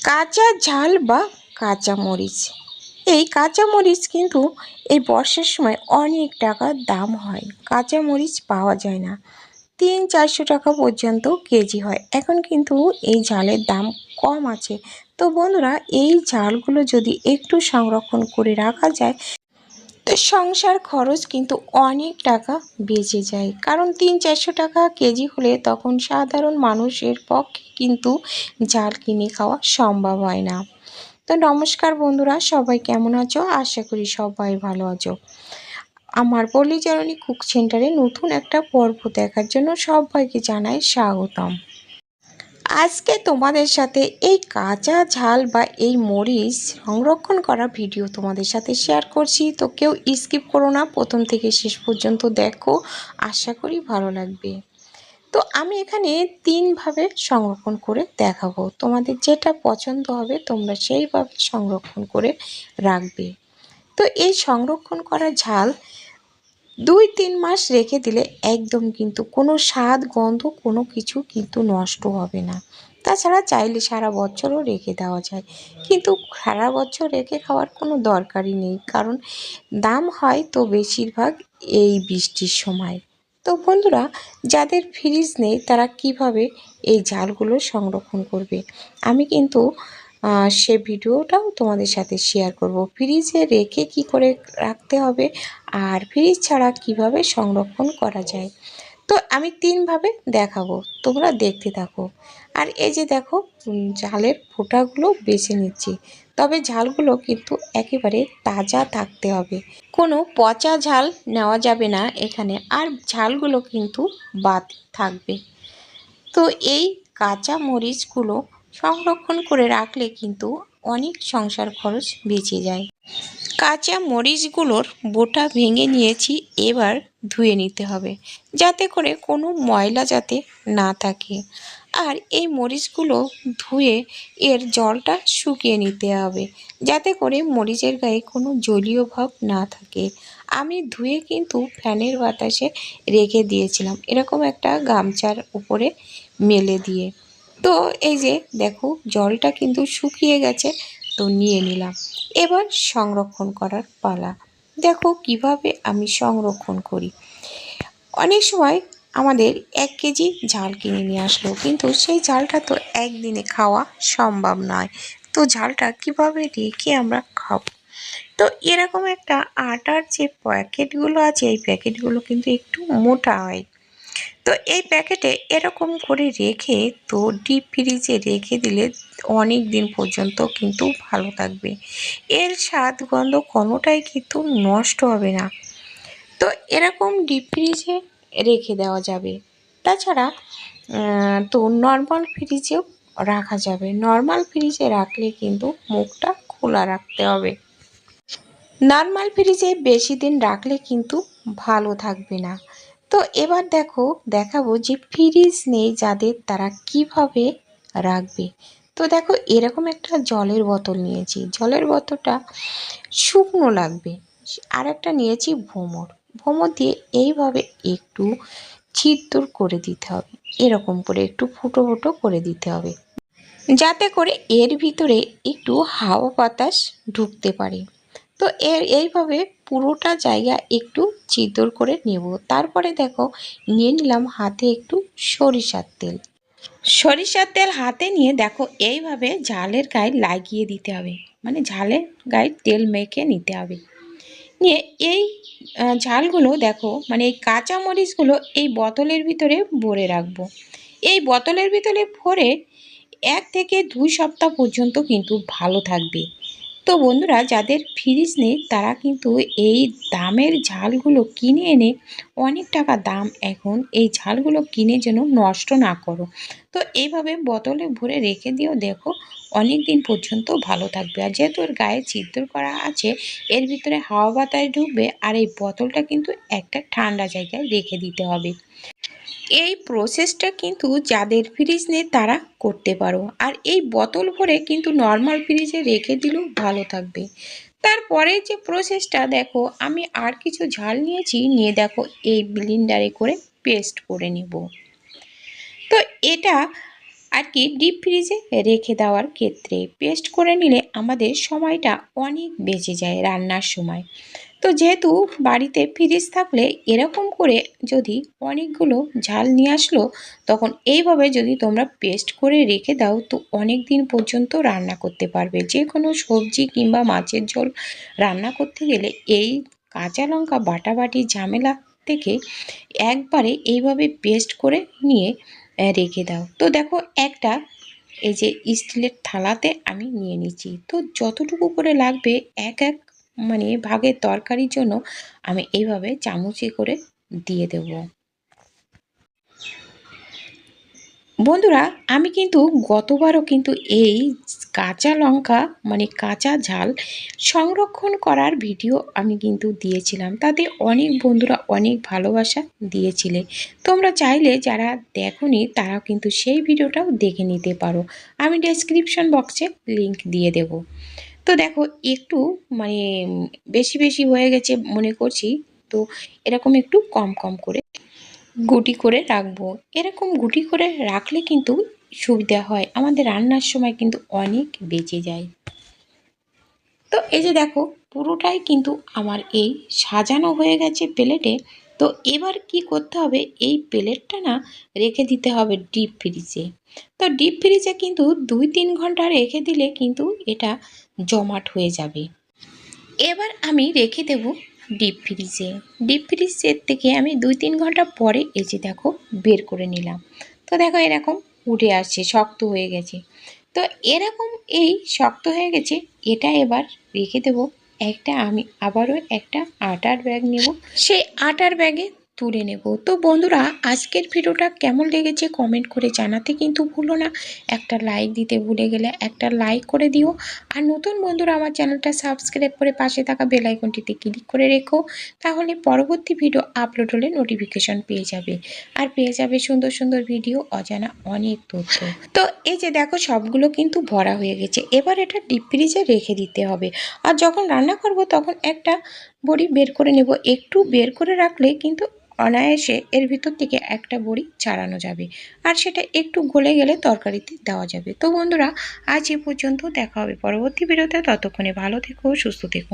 কাঁচা ঝাল বা কাঁচা মরিচ। এই কাঁচা মরিচ কিন্তু এই বর্ষার সময় অনেক টাকার দাম হয়। কাঁচা মরিচ পাওয়া যায় না, 300-400 টাকা পর্যন্ত কেজি হয়। এখন কিন্তু এই ঝালের দাম কম আছে। তো বন্ধুরা, এই ঝালগুলো যদি একটু সংরক্ষণ করে রাখা যায় তো সংসার খরচ কিন্তু অনেক টাকা বেঁচে যায়। কারণ 300-400 টাকা কেজি হলে তখন সাধারণ মানুষের পক্ষে কিন্তু ঝাল কিনে খাওয়া সম্ভব হয় না। তো নমস্কার বন্ধুরা, সবাই কেমন আছো? আশা করি সবাই ভালো আছো। আমার পল্লীচরণী কুক সেন্টারে নতুন একটা পর্ব দেখার জন্য সবাইকে জানাই স্বাগতম। আজকে তোমাদের সাথে এই কাঁচা ঝাল বা এই মরিচ সংরক্ষণ করা ভিডিও তোমাদের সাথে শেয়ার করছি। তো কেউ স্কিপ করো না, প্রথম থেকে শেষ পর্যন্ত দেখো, আশা করি ভালো লাগবে। তো আমি এখানে 3ভাবে সংরক্ষণ করে দেখাবো। তোমাদের যেটা পছন্দ হবে তোমরা সেইভাবে সংরক্ষণ করে রাখবে। তো এই সংরক্ষণ করা ঝাল 2-3 মাস রেখে দিলে একদম কিন্তু কোনো স্বাদ গন্ধ কোনো কিছু কিন্তু নষ্ট হবে না। তাছাড়া চাইলে সারা বছরও রেখে দেওয়া যায়, কিন্তু সারা বছর রেখে খাওয়ার কোনো দরকারই নেই, কারণ দাম হয় তো বেশিরভাগ এই বৃষ্টির সময়। তো বন্ধুরা, যাদের ফ্রিজ নেই তারা কিভাবে এই ঝালগুলো সংরক্ষণ করবে আমি কিন্তু সে ভিডিওটাও তোমাদের সাথে শেয়ার করব। ফ্রিজে রেখে কি করে রাখতে হবে আর ফ্রিজ ছাড়া কিভাবে সংরক্ষণ করা যায়। তো আমি 3ভাবে দেখাবো, তোমরা দেখতে থাকো। আর এই যে দেখো, ঝালের ফোঁটাগুলো বেছে নিচ্ছি। তবে ঝালগুলো কিন্তু একেবারে তাজা থাকতে হবে, কোনো পচা ঝাল নেওয়া যাবে না এখানে। আর ঝালগুলো কিন্তু বাদ থাকবে। তো এই কাঁচা মরিচগুলো সংরক্ষণ করে রাখলে কিন্তু অনেক সংসার খরচ বেঁচে যায়। কাঁচা মরিচগুলোর বোটা ভেঙে নিয়েছি, এবার ধুয়ে নিতে হবে যাতে করে কোনো ময়লা যাতে না থাকে। আর এই মরিচগুলো ধুয়ে এর জলটা শুকিয়ে নিতে হবে যাতে করে মরিচের গায়ে কোনো জলীয় ভাব না থাকে। আমি ধুয়ে কিন্তু ফ্যানের বাতাসে রেখে দিয়েছিলাম, এরকম একটা গামছার উপরে মেলে দিয়ে। তো এই যে দেখো, জলটা কিন্তু শুকিয়ে গেছে, তো নিয়ে নিলাম। এবার সংরক্ষণ করার পালা। দেখো কিভাবে আমি সংরক্ষণ করি। অনেক সময় আমাদের 1 কেজি ঝাল কিনে নিয়ে আসলো, কিন্তু সেই ঝালটা তো একদিনে খাওয়া সম্ভব নয়। তো ঝালটা কিভাবে রেখে আমরা খাবো? তো এরকম একটা আটার যে প্যাকেটগুলো আছে, এই প্যাকেটগুলো কিন্তু একটু মোটা হয়। তো এই প্যাকেটে এরকম করে রেখে তো ডিপ ফ্রিজে রেখে দিলে অনেক দিন পর্যন্ত কিন্তু ভালো থাকবে। এর স্বাদ গন্ধ কোনোটাই কিন্তু নষ্ট হবে না। তো এরকম ডিপ ফ্রিজে রেখে দেওয়া যাবে। তাছাড়া তো নর্মাল ফ্রিজেও রাখা যাবে। নর্মাল ফ্রিজে রাখলে কিন্তু মুখটা খোলা রাখতে হবে। নর্মাল ফ্রিজে বেশি দিন রাখলে কিন্তু ভালো থাকবে না। তো এবার দেখাবো যে ফ্রিজ নেই যাদের, তারা কিভাবে রাখবে। তো দেখো, এরকম একটা জলের বোতল নিয়েছি। জলের বোতলটা শুকনো লাগবে। আর একটা নিয়েছি ভোমর। ভোমর দিয়ে এইভাবে একটু ছিদ্র করে দিতে হবে, এরকম করে একটু ফুটো ফুটো করে দিতে হবে যাতে করে এর ভিতরে একটু হাওয়া বাতাস ঢুকতে পারে। তো এইভাবে পুরোটা জায়গা একটু ছিদ্র করে নেব। তারপরে দেখো, নিয়ে নিলাম হাতে একটু সরিষার তেল। সরিষার তেল হাতে নিয়ে দেখো এইভাবে ঝালের গায়ে লাগিয়ে দিতে হবে, মানে ঝালের গায়ে তেল মেখে নিতে হবে। নিয়ে এই ঝালগুলো দেখো, মানে এই কাঁচা মরিচগুলো এই বোতলের ভিতরে ভরে রাখবো। এই বোতলের ভিতরে ভরে 1 থেকে 2 সপ্তাহ পর্যন্ত কিন্তু ভালো থাকবে। তো বন্ধুরা, যাদের ফ্রিজ নেই তারা কিন্তু এই দামের ঝালগুলো কিনে এনে, অনেক টাকা দাম এখন, এই ঝালগুলো কিনে যেন নষ্ট না করো। তো এইভাবে বোতলে ভরে রেখে দিও, দেখো অনেক দিন পর্যন্ত ভালো থাকবে। আর যেহেতু এর গায়ে ছিদ্র করা আছে, এর ভিতরে হাওয়া বাতাস ঢুকবে। আর এই বোতলটা কিন্তু একটা ঠান্ডা জায়গায় রেখে দিতে হবে। এই প্রসেসটা কিন্তু যাদের ফ্রিজ নেই তারা করতে পারো। আর এই বোতল ভরে কিন্তু নর্মাল ফ্রিজে রেখে দিলেও ভালো থাকবে। তারপরে যে প্রসেসটা দেখো, আমি আর কিছু ঝাল নিয়েছি, নিয়ে দেখো এই ব্লেন্ডারে করে পেস্ট করে নেব। তো এটা আর কি ডিপ ফ্রিজে রেখে দেওয়ার ক্ষেত্রে পেস্ট করে নিলে আমাদের সময়টা অনেক বেঁচে যায় রান্নার সময়। তো যেহেতু বাড়িতে ফ্রিজ থাকলে এরকম করে যদি অনেকগুলো ঝাল নিয়ে আসলো, তখন এইভাবে যদি তোমরা পেস্ট করে রেখে দাও তো অনেক দিন পর্যন্ত রান্না করতে পারবে। যে কোনো সবজি কিংবা মাছের ঝোল রান্না করতে গেলে এই কাঁচা লঙ্কা বাটাবাটি ঝামেলা থেকে একবারে এইভাবে পেস্ট করে নিয়ে রেখে দাও। তো দেখো একটা এই যে স্টিলের থালাতে আমি নিয়ে নিচ্ছি। তো যতটুকু করে লাগবে এক এক মানে ভাগের তরকারির জন্য আমি এইভাবে চামচে করে দিয়ে দেব। বন্ধুরা আমি কিন্তু গতবারও কিন্তু এই কাঁচা লঙ্কা মানে কাঁচা ঝাল সংরক্ষণ করার ভিডিও আমি কিন্তু দিয়েছিলাম, তাতে অনেক বন্ধুরা অনেক ভালোবাসা দিয়েছিলে। তোমরা চাইলে যারা দেখোনি তারাও কিন্তু সেই ভিডিওটাও দেখে নিতে পারো, আমি ডেসক্রিপশন বক্সে লিংক দিয়ে দেব। তো দেখো একটু মানে বেশি বেশি হয়ে গেছে মনে করছি, তো এরকম একটু কম কম করে গুটি করে রাখবো। এরকম গুটি করে রাখলে কিন্তু সুবিধা হয়, আমাদের রান্নার সময় কিন্তু অনেক বেঁচে যায়। তো এই যে দেখো পুরোটাই কিন্তু আমার এই সাজানো হয়ে গেছে প্লেটে। তো এবার কি করতে হবে, এই প্লেটটা না রেখে দিতে হবে ডিপ ফ্রিজে। তো ডিপ ফ্রিজে কিন্তু 2-3 ঘন্টা রেখে দিলে কিন্তু এটা জমাট হয়ে যাবে। এবার আমি রেখে দেব ডিপ ফ্রিজে। ডিপ ফ্রিজের থেকে আমি 2-3 ঘন্টা পরে এই যে দেখো বের করে নিলাম। তো দেখো এরকম উঠে আসছে, শক্ত হয়ে গেছে। তো এরকম এই শক্ত হয়ে গেছে, এটা এবার রেখে দেব একটা, আমি আবারও একটা আটার ব্যাগ নেব, সেই আটার ব্যাগে তুলে নেব। তো বন্ধুরা আজকের ভিডিওটা কেমন লেগেছে কমেন্ট করে জানাতে কিন্তু ভুলো না। একটা লাইক দিতে ভুলে গেলে একটা লাইক করে দিও। আর নতুন বন্ধুরা আমার চ্যানেলটা সাবস্ক্রাইব করে পাশে থাকা বেল আইকনটিতে ক্লিক করে রেখো, তাহলে পরবর্তী ভিডিও আপলোড হলে নোটিফিকেশন পেয়ে যাবে। আর পেয়ে যাবে সুন্দর সুন্দর ভিডিও, অজানা অনেক তথ্য। তো এই যে দেখো সবগুলো কিন্তু ভরা হয়ে গেছে, এবার এটা ডিপ ফ্রিজে রেখে দিতে হবে। আর যখন রান্না করব তখন একটা বড়ি বের করে নেব, একটু বের করে রাখলে কিন্তু অনায়াসে এর ভিতর থেকে একটা বড়ি ছাড়ানো যাবে, আর সেটা একটু গলে গেলে তরকারিতে দেওয়া যাবে। তো বন্ধুরা আজ এ পর্যন্ত, দেখা হবে পরবর্তী ভিডিওতে, ততক্ষণে ভালো থেকো সুস্থ থেকো।